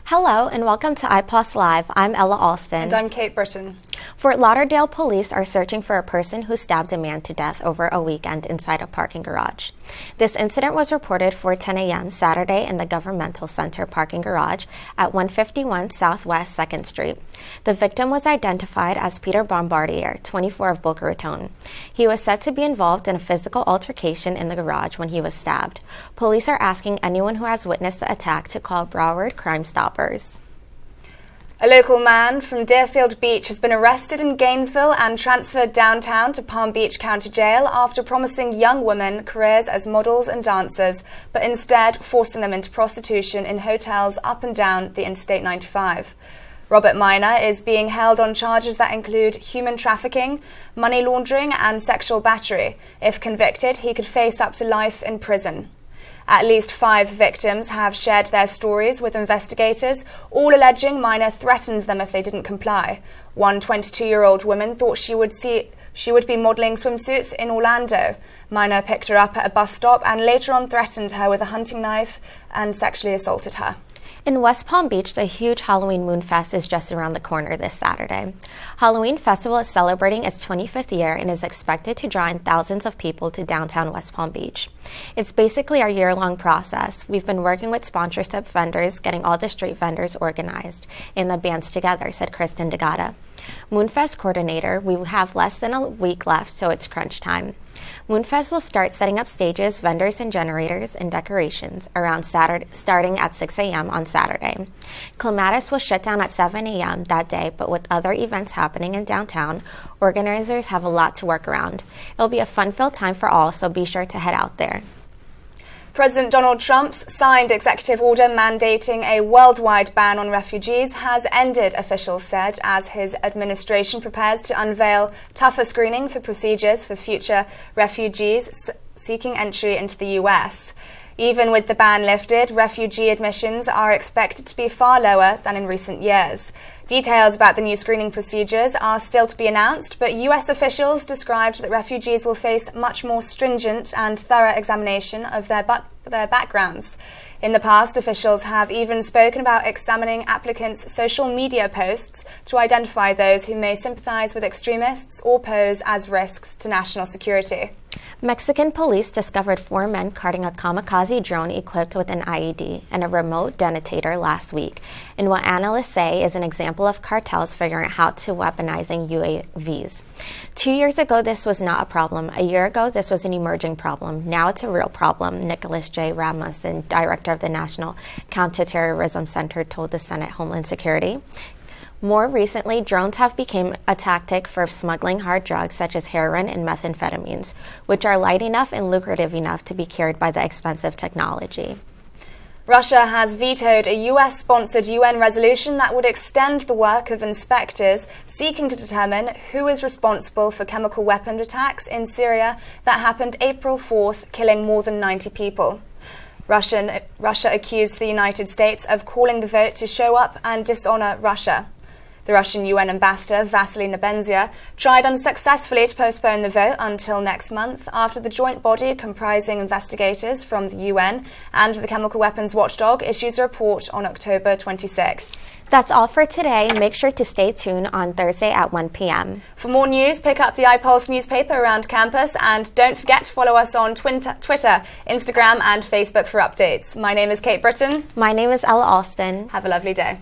Hello and welcome to iPulseLIVE. I'm Alston. And I'm Kate Britton. Fort Lauderdale police are searching for a person who stabbed a man to death over a weekend inside a parking garage. This incident was reported 4:10 a.m. Saturday in the Governmental Center parking garage at 151 Southwest 2nd Street. The victim was identified as Peter Bombardier, 24 of Boca Raton. He was said to be involved in a physical altercation in the garage when he was stabbed. Police are asking anyone who has witnessed the attack to call Broward Crime Stoppers. A local man from Deerfield Beach has been arrested in Gainesville and transferred downtown to Palm Beach County Jail after promising young women careers as models and dancers, but instead forcing them into prostitution in hotels up and down the Interstate 95. Robert Minor is being held on charges that include human trafficking, money laundering, and sexual battery. If convicted, he could face up to life in prison. At least 5 victims have shared their stories with investigators, all alleging Minor threatened them if they didn't comply. One 22-year-old woman thought she would be modelling swimsuits in Olano. Minor picked her up at a bus stop and later on threatened her with a hunting knife and sexually assaulted her. In West Palm Beach, the huge Halloween Moonfest is just around the corner this Saturday. Halloween Festival is celebrating its 25th year and is expected to draw in thousands of people to downtown West Palm Beach. It's basically our year-long process. We've been working with sponsorship vendors, getting all the street vendors organized and the bands together, said Kristen DeGata. Moonfest coordinator, we have less than a week left, so it's crunch time. Moonfest will start setting up stages, vendors, and generators and decorations around Saturday, starting at 6 a.m. on Saturday. Clematis will shut down at 7 a.m. that day, but with other events happening in downtown, organizers have a lot to work around. It'll be a fun-filled time for all, so be sure to head out there. President Donald Trump's signed executive order mandating a worldwide ban on refugees has ended, officials said, as his administration prepares to unveil tougher screening for procedures for future refugees seeking entry into the U.S. Even with the ban lifted, refugee admissions are expected to be far lower than in recent years. Details about the new screening procedures are still to be announced, but U.S. officials described that refugees will face much more stringent and thorough examination of their backgrounds. In the past, officials have even spoken about examining applicants' social media posts to identify those who may sympathize with extremists or pose as risks to national security. Mexican police discovered 4 men carting a kamikaze drone equipped with an IED and a remote detonator last week, in what analysts say is an example of cartels figuring out how to weaponizing UAVs. 2 years ago, this was not a problem. A year ago, this was an emerging problem. Now it's a real problem, Nicholas J. Rasmussen, director of the National Counterterrorism Center, told the Senate Homeland Security. More recently, drones have become a tactic for smuggling hard drugs such as heroin and methamphetamines, which are light enough and lucrative enough to be carried by the expensive technology. Russia has vetoed a US-sponsored UN resolution that would extend the work of inspectors seeking to determine who is responsible for chemical weapon attacks in Syria that happened April 4th, killing more than 90 people. Russia accused the United States of calling the vote to show up and dishonor Russia. The Russian UN ambassador, Vasily Nebenzia, tried unsuccessfully to postpone the vote until next month after the joint body comprising investigators from the UN and the chemical weapons watchdog issues a report on October 26th. That's all for today. Make sure to stay tuned on Thursday at 1 p.m. For more news, pick up the iPulse newspaper around campus and don't forget to follow us on Twitter, Instagram and Facebook for updates. My name is Kate Britton. My name is Ella Alston. Have a lovely day.